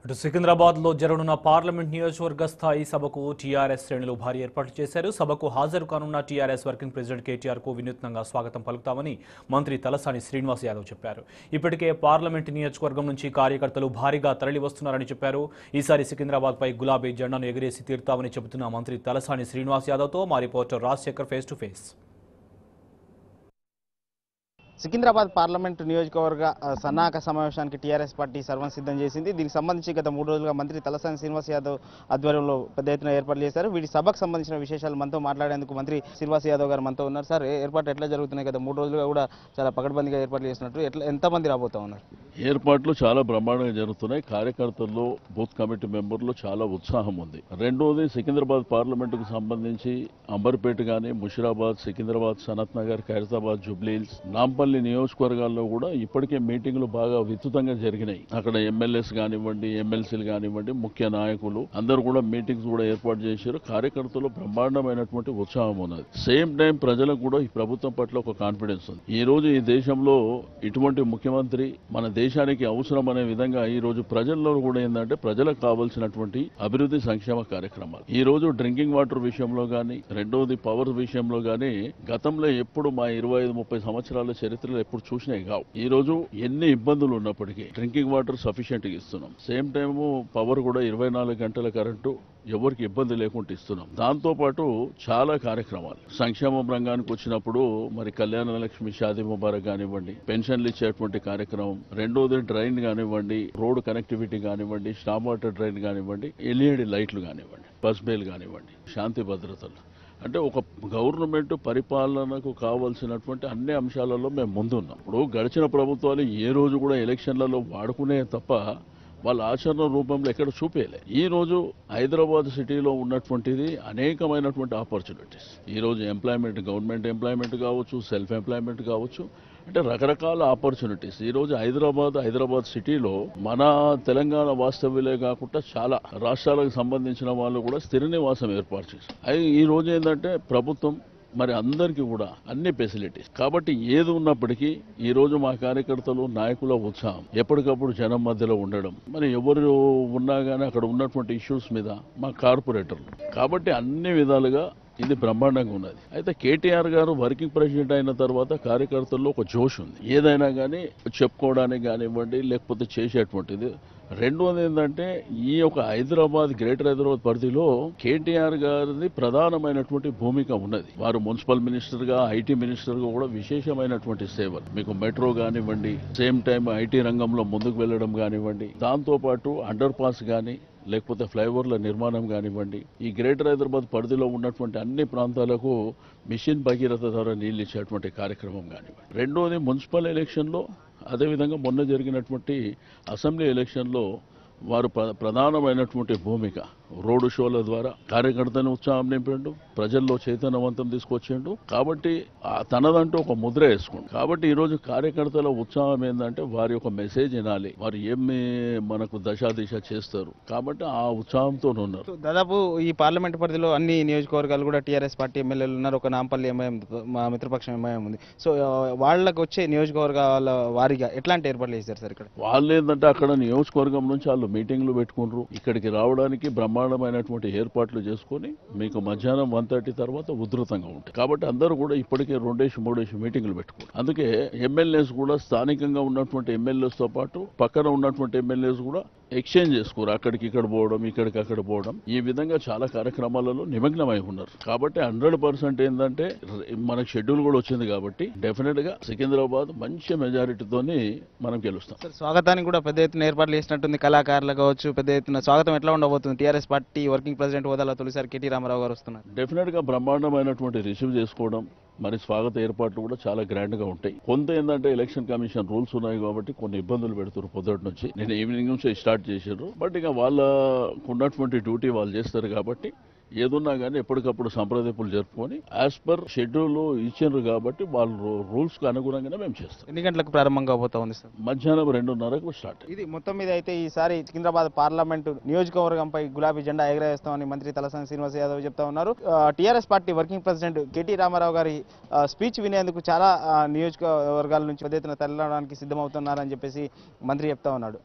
అటు సికింద్రాబాద్లో జరగనున్న పార్లమెంట్ నియోజకవర్గ స్థాయి సభకు టీఆర్ఎస్ శ్రేణులు భారీ ఏర్పాట్లు చేశారు. సభకు హాజరు కానున్న టీఆర్ఎస్ వర్కింగ్ ప్రెసిడెంట్ కేటీఆర్కు వినూత్నంగా స్వాగతం పలుకుతామని మంత్రి తలసాని శ్రీనివాస్ యాదవ్ చెప్పారు. ఇప్పటికే పార్లమెంట్ నియోజకవర్గం నుంచి కార్యకర్తలు భారీగా తరలివస్తున్నారని చెప్పారు. ఈసారి సికింద్రాబాద్పై గులాబీ జెండాను ఎగిరేసి తీరుతామని చెబుతున్న మంత్రి తలసాని శ్రీనివాస్ యాదవ్తో మా reporter Rajasekhar face to face. Secunderabad parliament నియోజకవర్గ సన్నాహక సమావేశానికి టీఆర్ఎస్ పార్టీ సర్వం సిద్ధం చేసింది. దీనికి సంబంధించి గత 3 రోజులుగా మంత్రి తలసాని శ్రీనివాస్ యాదవ్ ఆధ్వర్యంలో పెద్ద ఎత్తున ఏర్పాట్లు చేశారు. వీటి సభకు సంబంధించిన విశేషాలు మనతో మాట్లాడేందుకు మంత్రి శ్రీనివాస్ యాదవ్ గారు మనతో ఉన్నారు. సార్, ఏర్పాట్లు ఎట్లా జరుగుతున్నాయి? గత 3 రోజులుగా కూడా చాలా పకడ్బందీగా ఏర్పాట్లు చేసినట్టు ఎంతమంది రాబోతా ఉన్నారు? ఏర్పాట్లు చాలా బ్రహ్మాండంగా జరుగుతున్నాయి. కార్యకర్తల్లో బూత్ కమిటీ మెంబర్లు చాలా ఉత్సాహం ఉంది. రెండోది, సికింద్రాబాద్ పార్లమెంటుకు సంబంధించి అంబర్పేట కానీ, ముషిరాబాద్, సికింద్రాబాద్, సనత్ నగర్, ఖైరతాబాద్, జుబ్లీహిల్స్, నాంపల్లి నియోజకవర్గాల్లో కూడా ఇప్పటికే మీటింగ్లు బాగా విస్తృతంగా జరిగినాయి. అక్కడ ఎమ్మెల్యేస్ కానివ్వండి, ఎమ్మెల్సీలు కానివ్వండి, ముఖ్య నాయకులు అందరూ కూడా మీటింగ్స్ కూడా ఏర్పాటు చేశారు. కార్యకర్తలు బ్రహ్మాండమైనటువంటి ఉత్సాహం ఉన్నది. సేమ్ టైం ప్రజలకు కూడా ఈ ప్రభుత్వం పట్ల ఒక కాన్ఫిడెన్స్ ఉంది. ఈ రోజు ఈ దేశంలో ఇటువంటి ముఖ్యమంత్రి మన దేశానికి అవసరం అనే విధంగా ఈ రోజు ప్రజల్లో కూడా ఏంటంటే ప్రజలకు కావాల్సినటువంటి అభివృద్ధి సంక్షేమ కార్యక్రమాలు. ఈ రోజు డ్రింకింగ్ వాటర్ విషయంలో కానీ, రెండోది పవర్ విషయంలో కానీ గతంలో ఎప్పుడు మా 25-30 సంవత్సరాల చరిత్రలో ఎప్పుడు చూసినాయి కావు. ఈ రోజు ఎన్ని ఇబ్బందులు ఉన్నప్పటికీ డ్రింకింగ్ వాటర్ సఫిషియెంట్ గా ఇస్తున్నాం. సేమ్ టైము పవర్ కూడా 24 గంటల కరెంటు ఎవరికి ఇబ్బంది లేకుండా ఇస్తున్నాం. దాంతో పాటు చాలా కార్యక్రమాలు సంక్షేమం రంగానికి వచ్చినప్పుడు మరి కళ్యాణ లక్ష్మి, షాదీ ముబారక్ కానివ్వండి, పెన్షన్లు ఇచ్చేటువంటి కార్యక్రమం, రెండోది డ్రైన్ కానివ్వండి, రోడ్ కనెక్టివిటీ కానివ్వండి, స్టాప్ వాటర్ డ్రైన్ కానివ్వండి, ఎల్ఈడి లైట్లు కానివ్వండి, బస్ బేల్ కానివ్వండి, శాంతి భద్రతలు, అంటే ఒక గవర్నమెంట్ పరిపాలనకు కావాల్సినటువంటి అన్ని అంశాలలో మేము ముందున్నాం. ఇప్పుడు గడిచిన ప్రభుత్వాలు ఏ రోజు కూడా ఎలక్షన్లలో వాడుకునే తప్ప వాళ్ళ ఆచరణ రూపంలో ఎక్కడ చూపేయలే. ఈ రోజు హైదరాబాద్ సిటీలో ఉన్నటువంటిది అనేకమైనటువంటి ఆపర్చునిటీస్. ఈ రోజు ఎంప్లాయ్మెంట్, గవర్నమెంట్ ఎంప్లాయ్మెంట్ కావచ్చు, సెల్ఫ్ ఎంప్లాయ్మెంట్ కావచ్చు, అంటే రకరకాల ఆపర్చునిటీస్. ఈ రోజు హైదరాబాద్ సిటీలో మన తెలంగాణ వాస్తవ్యులే కాకుండా చాలా రాష్ట్రాలకు సంబంధించిన వాళ్ళు కూడా స్థిర నివాసం ఏర్పాటు చేశారు. ఈ రోజు ఏంటంటే ప్రభుత్వం మరి అందరికీ కూడా అన్ని ఫెసిలిటీస్. కాబట్టి ఏది ఉన్నప్పటికీ ఈ రోజు మా కార్యకర్తలు, నాయకుల ఉత్సాహం, ఎప్పటికప్పుడు జనం మధ్యలో ఉండడం, మరి ఎవరు ఉన్నా కానీ అక్కడ ఉన్నటువంటి ఇష్యూస్ మీద మా కార్పొరేటర్లు, కాబట్టి అన్ని విధాలుగా ఇది బ్రహ్మాండంగా ఉన్నది. అయితే కేటీఆర్ గారు వర్కింగ్ ప్రెసిడెంట్ అయిన తర్వాత కార్యకర్తల్లో ఒక జోష్ ఉంది. ఏదైనా కానీ చెప్పుకోవడానికి కానివ్వండి, లేకపోతే చేసేటువంటిది. రెండోది ఏంటంటే ఈ యొక్క గ్రేటర్ హైదరాబాద్ పరిధిలో కేటీఆర్ గారిది ప్రధానమైనటువంటి భూమిక ఉన్నది. వారు మున్సిపల్ మినిస్టర్ గా, ఐటీ మినిస్టర్ గా కూడా విశేషమైనటువంటి సేవలు, మీకు మెట్రో కానివ్వండి, సేమ్ టైం ఐటీ రంగంలో ముందుకు వెళ్లడం కానివ్వండి, దాంతో పాటు అండర్ పాస్ కానీ, లేకపోతే ఫ్లైఓవర్ల నిర్మాణం కానివ్వండి, ఈ గ్రేటర్ హైదరాబాద్ పరిధిలో ఉన్నటువంటి అన్ని ప్రాంతాలకు మిషన్ భగీరథ ద్వారా నీళ్లు ఇచ్చేటువంటి కార్యక్రమం కానివ్వండి. రెండోది, మున్సిపల్ ఎలక్షన్లో, అదేవిధంగా మొన్న జరిగినటువంటి అసెంబ్లీ ఎలక్షన్లో వారు ప్రధానమైనటువంటి భూమిక రోడ్డు షోల ద్వారా కార్యకర్తను ఉత్సాహం నింపిండు, ప్రజల్లో చైతన్యవంతం తీసుకొచ్చిండు. కాబట్టి తనదంటూ ఒక ముద్ర వేసుకుండు. కాబట్టి ఈ రోజు కార్యకర్తల ఉత్సాహం ఏంటంటే వారి యొక్క మెసేజ్ వినాలి, వారు ఏమి మనకు దిశ చేస్తారు. కాబట్టి ఆ ఉత్సాహంతో ఉన్నారు. దాదాపు ఈ పార్లమెంట్ పరిధిలో అన్ని నియోజకవర్గాలు కూడా టీఆర్ఎస్ పార్టీ ఎమ్మెల్యేలు ఉన్నారు. ఒక నాంపల్లి ఎంఐఎం, మా మిత్రపక్షం ఎంఐఎం ఉంది. సో వాళ్ళకు వచ్చే నియోజకవర్గాల వారీగా ఎట్లాంటి ఏర్పాట్లు చేశారు సార్? ఇక్కడ వాళ్ళు ఏంటంటే అక్కడ నియోజకవర్గం నుంచి వాళ్ళు మీటింగ్లు పెట్టుకుంటారు. ఇక్కడికి రావడానికి బ్రహ్మాండమైనటువంటి ఏర్పాట్లు చేసుకుని మీకు మధ్యాహ్నం 1:30 తర్వాత ఉధృతంగా ఉంటాయి. కాబట్టి అందరూ కూడా ఇప్పటికే 2-3 మీటింగ్లు పెట్టుకుంటారు. అందుకే ఎమ్మెల్యేస్ కూడా స్థానికంగా ఉన్నటువంటి ఎమ్మెల్యేస్ తో పాటు పక్కన ఉన్నటువంటి ఎమ్మెల్యేస్ కూడా ఎక్స్చేంజ్ చేసుకోరు. అక్కడికి ఇక్కడ పోవడం, ఇక్కడికి అక్కడ పోవడం, ఈ విధంగా చాలా కార్యక్రమాలలో నిమగ్నమై ఉన్నారు. కాబట్టి 100% ఏంటంటే మనకు షెడ్యూల్ కూడా వచ్చింది. కాబట్టి డెఫినెట్ గా సికింద్రాబాద్ మంచి మెజారిటీతోని మనం గెలుస్తాం. స్వాగతానికి కూడా పెద్ద ఎత్తున ఏర్పాట్లు చేసినట్టుంది. కళాకారులు కావచ్చు, పెద్ద ఎత్తున స్వాగతం ఎట్లా ఉండబోతుంది? టీఆర్ఎస్ పార్టీ వర్కింగ్ ప్రెసిడెంట్ హోదాలో తొలిసారి కేటీ రామారావు గారు వస్తున్నారు. డెఫినెట్ గా బ్రహ్మాండమైనటువంటి రిసీవ్ చేసుకోవడం, మరి స్వాగత ఏర్పాట్లు కూడా చాలా గ్రాండ్ గా ఉంటాయి. కొంత ఏంటంటే ఎలక్షన్ కమిషన్ రూల్స్ ఉన్నాయి కాబట్టి కొన్ని ఇబ్బందులు పెడుతున్నారు. పొద్దుటి నుంచి నేను ఈవినింగ్ నుంచి స్టార్ట్ చేశారు. బట్ ఇక వాళ్ళకు ఉన్నటువంటి డ్యూటీ వాళ్ళు చేస్తారు. కాబట్టి ఏదున్నా కానీ ఎప్పటికప్పుడు సంప్రదింపులు జరుపుకొని యాజ్ పర్ షెడ్యూల్ ఇచ్చారు కాబట్టి వాళ్ళు రూల్స్ కు అనుగుణంగానే మేము చేస్తాం. ఎన్ని గంటలకు ప్రారంభం కాబోతా ఉంది సార్? మధ్యాహ్నం 2:30కు స్టార్ట్. ఇది మొత్తం మీద అయితే ఈసారి సికింద్రాబాద్ పార్లమెంటు నియోజకవర్గంపై గులాబీ జెండా ఎగరేస్తామని మంత్రి తలసాని శ్రీనివాస్ యాదవ్ చెప్తా ఉన్నారు. TRS party working president KT Rama Rao గారి స్పీచ్ వినేందుకు చాలా నియోజకవర్గాల నుంచి పెద్ద ఎత్తున తరలిరావడానికి సిద్ధమవుతున్నారని చెప్పేసి మంత్రి చెప్తా ఉన్నాడు.